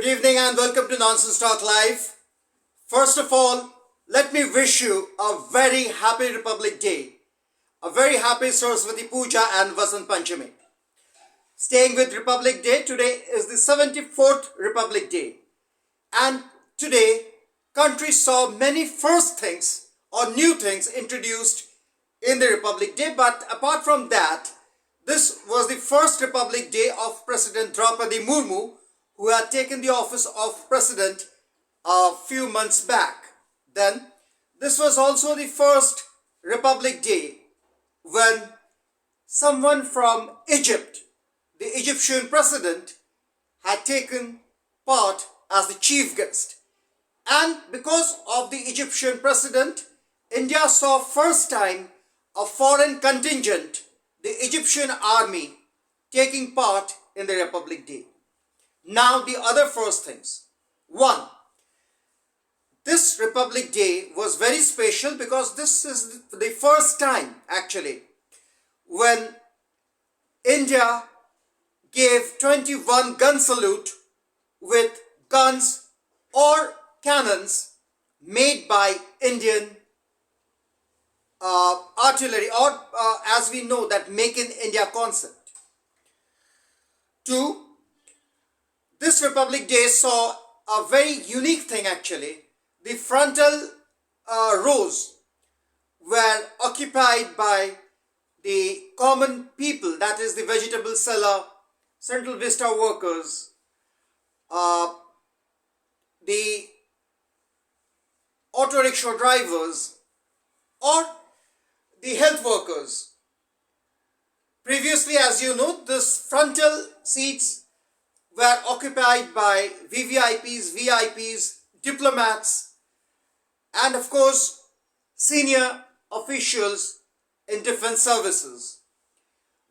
Good evening and welcome to Nonsense Talk Live. First of all, let me wish you a very happy Republic Day, a very happy Saraswati Puja and Vasant Panchami. Staying with Republic Day, today is the 74th Republic Day. And today, country saw many first things or new things introduced in the Republic Day. But apart from that, this was the first Republic Day of President Draupadi Murmu, who had taken the office of President a few months back. Then, this was also the first Republic Day when someone from Egypt, the Egyptian president, had taken part as the chief guest. And because of the Egyptian president, India saw first time a foreign contingent, the Egyptian army, taking part in the Republic Day. Now the other first things. One, this Republic Day was very special because this is the first time actually when India gave 21 gun salute with guns or cannons made by Indian artillery, or as we know, that Make in India concept. Two, this Republic Day saw a very unique thing actually. The frontal rows were occupied by the common people, that is the vegetable seller, Central Vista workers, the auto rickshaw drivers, or the health workers. Previously, as you know, this frontal seats were occupied by VVIPs, VIPs, diplomats, and of course, senior officials in defense services.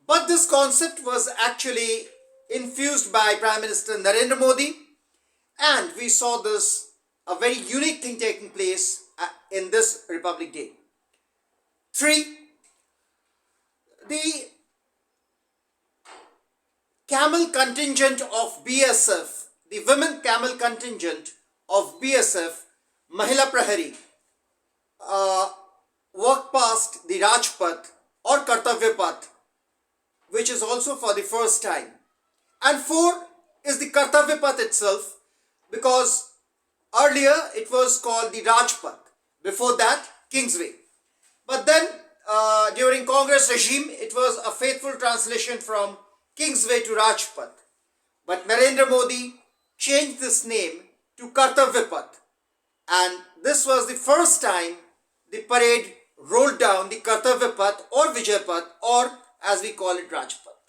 But this concept was actually infused by Prime Minister Narendra Modi, and we saw this, a very unique thing taking place in this Republic Day. 3. The camel contingent of BSF, the women camel contingent of BSF, Mahila Prahari, walked past the Rajpath or Kartavya Path, which is also for the first time. And 4 is the Kartavya Path itself, because earlier it was called the Rajpath, before that Kingsway. But then during Congress regime, it was a faithful translation from Kingsway to Rajpath. But Narendra Modi changed this name to Kartavya Path. And this was the first time the parade rolled down the Kartavya Path or Vijay Path, or as we call it, Rajpath.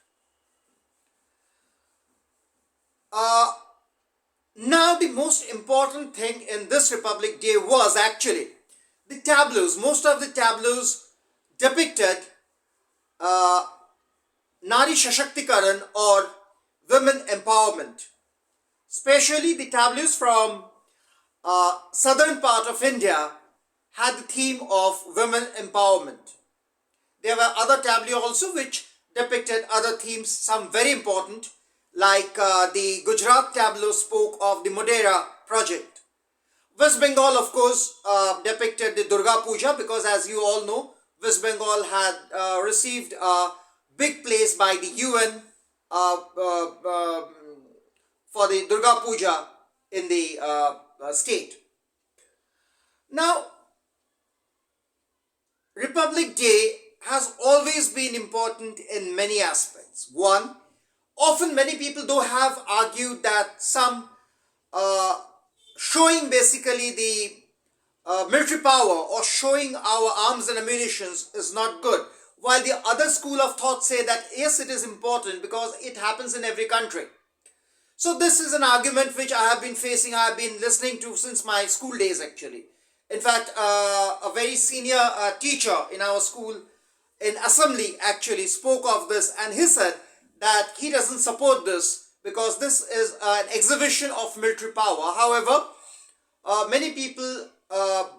Now the most important thing in this Republic Day was actually the tableaus. Most of the tableaus depicted Nari Shashaktikaran or women empowerment. Especially the tableaus from southern part of India had the theme of women empowerment. There were other tableaux also which depicted other themes, some very important, like the Gujarat tableau spoke of the Modera project. West Bengal, of course, depicted the Durga Puja, because as you all know, West Bengal had received a big place by the UN for the Durga Puja in the state. Now, Republic Day has always been important in many aspects. One, often many people though have argued that some showing basically the military power or showing our arms and ammunitions is not good, while the other school of thought say that yes, it is important because it happens in every country. So this is an argument which I have been facing, I have been listening to since my school days actually. In fact, a very senior teacher in our school in assembly actually spoke of this, and he said that he doesn't support this because this is an exhibition of military power. However, many people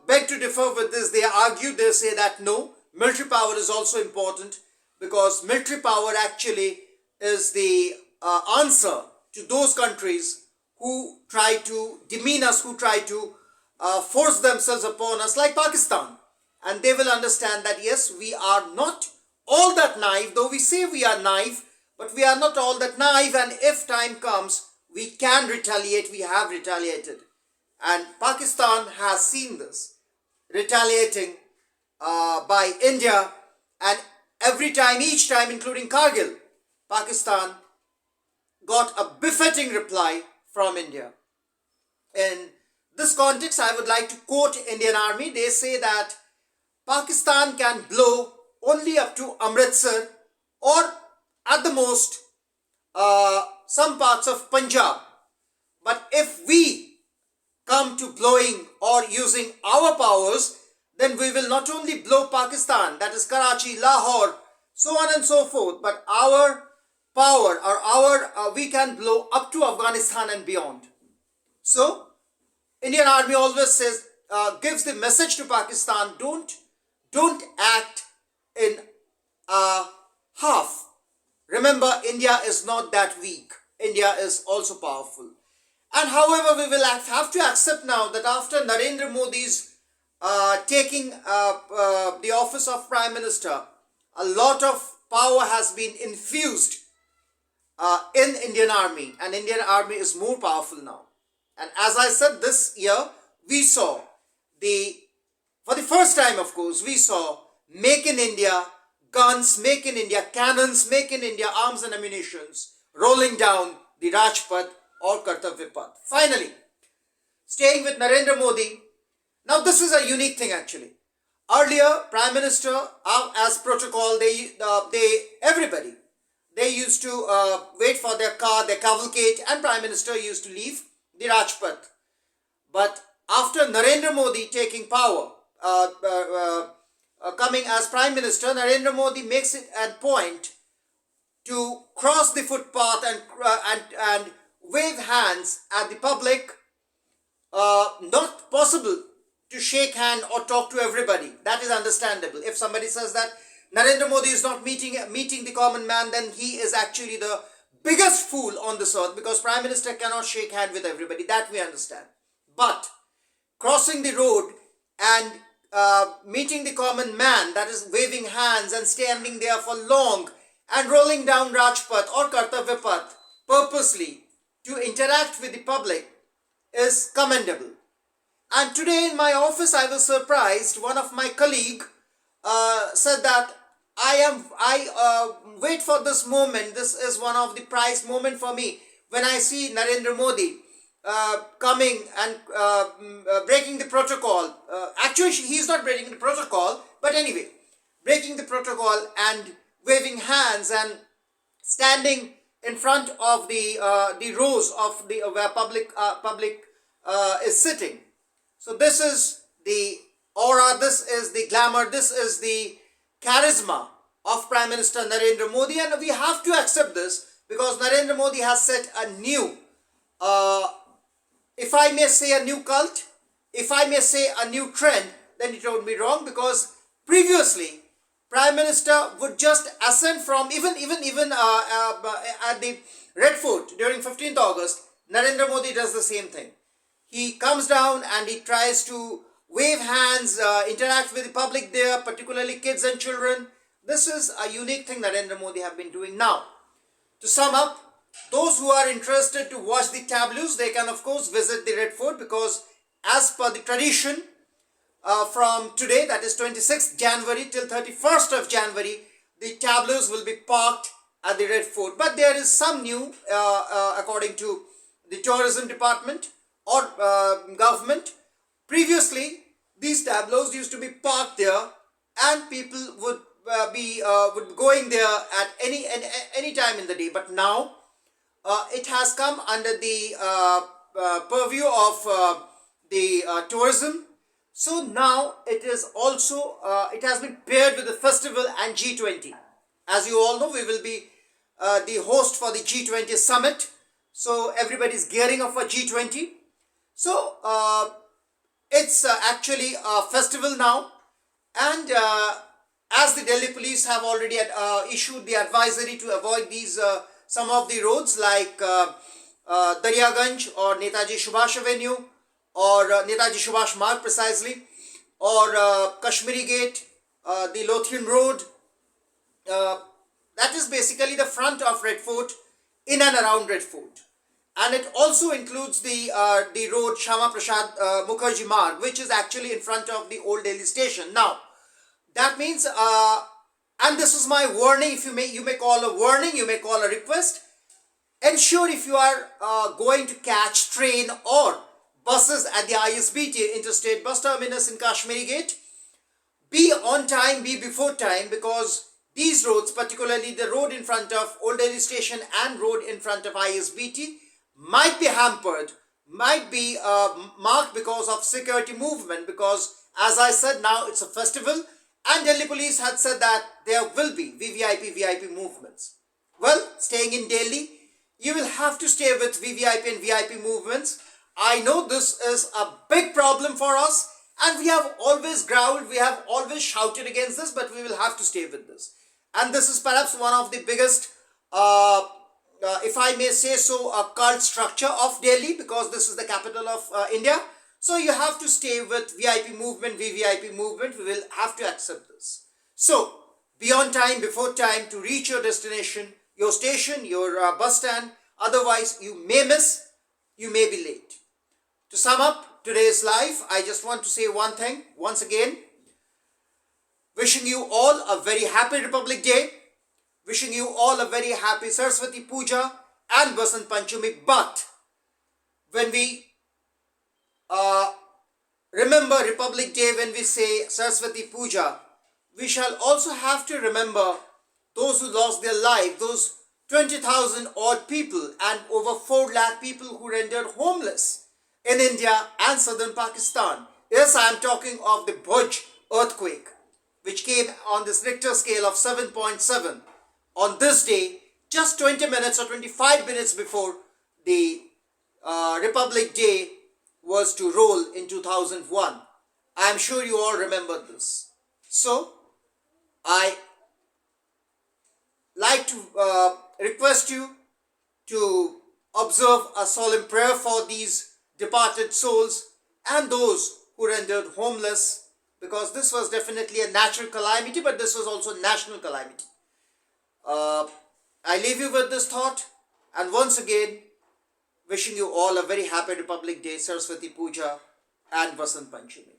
beg to differ with this. They argue, they say that no, military power is also important because military power actually is the answer to those countries who try to demean us, who try to force themselves upon us, like Pakistan. And they will understand that yes, we are not all that naive, though we say we are naive, but we are not all that naive, and if time comes, we can retaliate. We have retaliated. And Pakistan has seen this, retaliating by India, and every time, each time, including Kargil, Pakistan got a befitting reply from India. In this context, I would like to quote Indian Army. They say that Pakistan can blow only up to Amritsar, or at the most some parts of Punjab. But if we come to blowing or using our powers, then we will not only blow Pakistan, that is Karachi, Lahore, so on and so forth, but our power or we can blow up to Afghanistan and beyond. So Indian Army always says, gives the message to Pakistan, don't act in half. Remember, India is not that weak. India is also powerful. And however, we will have to accept now that after Narendra Modi's taking the office of Prime Minister, a lot of power has been infused in Indian Army, and Indian Army is more powerful now. And as I said, this year we saw for the first time, of course, we saw Make in India guns, Make in India cannons, Make in India arms and ammunitions rolling down the Rajpath or Kartavya Path. Finally, staying with Narendra Modi, now this is a unique thing actually. Earlier, Prime Minister, as protocol, everybody used to wait for their car, their cavalcade, and Prime Minister used to leave the Rajpath. But after Narendra Modi taking power, coming as Prime Minister, Narendra Modi makes it a point to cross the footpath and wave hands at the public. Not possible to shake hand or talk to everybody. That is understandable. If somebody says that Narendra Modi is not meeting the common man, then he is actually the biggest fool on this earth, because Prime Minister cannot shake hand with everybody. That we understand. But crossing the road and meeting the common man, that is waving hands and standing there for long and rolling down Rajpath or Kartavya Path purposely to interact with the public, is commendable. And today in my office I was surprised. One of my colleague said that I wait for this moment. This is one of the prized moment for me when I see Narendra Modi coming and breaking the protocol. Actually, he's not breaking the protocol, but anyway, breaking the protocol and waving hands and standing in front of the rows of the where public is sitting. So this is the aura, this is the glamour, this is the charisma of Prime Minister Narendra Modi, and we have to accept this because Narendra Modi has set a new, if I may say a new cult, if I may say a new trend, then it would be wrong, because previously Prime Minister would just ascend from even at the Red Fort during 15th August, Narendra Modi does the same thing. He comes down and he tries to wave hands, interact with the public there, particularly kids and children. This is a unique thing Narendra Modi have been doing now. To sum up, those who are interested to watch the tableaus, they can of course visit the Red Fort, because as per the tradition, from today, that is 26th January till 31st of January, the tableaus will be parked at the Red Fort. But there is some new, according to the tourism department or government. Previously, these tableaus used to be parked there, and people would be going there at any time in the day. But now, it has come under the purview of the tourism. So now it is also, it has been paired with the festival and G20. As you all know, we will be the host for the G20 summit. So everybody is gearing up for G20. So it's actually a festival now. And as the Delhi police have already issued the advisory to avoid these, some of the roads like Daryaganj or Netaji Subhash Avenue or Netaji Subhash Marg precisely, or Kashmiri Gate, the Lothian Road. That is basically the front of Red Fort, in and around Red Fort. And it also includes the road Shama Prasad Mukherjee Marg, which is actually in front of the old Delhi station. Now, that means, and this is my warning, if you may call a warning, you may call a request. Ensure if you are going to catch train or buses at the ISBT, Interstate Bus Terminus in Kashmiri Gate, be on time, be before time, because these roads, particularly the road in front of Old Delhi Station and road in front of ISBT, might be hampered, might be marked because of security movement, because as I said, now it's a festival and Delhi police had said that there will be VIP movements. Well, staying in Delhi, you will have to stay with VVIP and VIP movements. I know this is a big problem for us and we have always growled, we have always shouted against this, but we will have to stay with this. And this is perhaps one of the biggest, if I may say so, a cult structure of Delhi, because this is the capital of India. So you have to stay with VIP movement, VVIP movement. We will have to accept this. So be on time, before time to reach your destination, your station, your bus stand. Otherwise, you may miss, you may be late. To sum up today's live, I just want to say one thing once again. Wishing you all a very happy Republic Day. Wishing you all a very happy Saraswati Puja and Vasant Panchami. But when we remember Republic Day, when we say Saraswati Puja, we shall also have to remember those who lost their life, those 20,000 odd people and over 4 lakh people who rendered homeless in India and southern Pakistan. Yes, I am talking of the Bhuj earthquake, which came on this Richter scale of 7.7 on this day, just 20 minutes or 25 minutes before the Republic Day was to roll in 2001. I am sure you all remember this. So, I like to request you to observe a solemn prayer for these departed souls and those who rendered homeless, because this was definitely a natural calamity, but this was also a national calamity. I leave you with this thought, and once again, wishing you all a very happy Republic Day, Saraswati Puja and Vasant Panchami.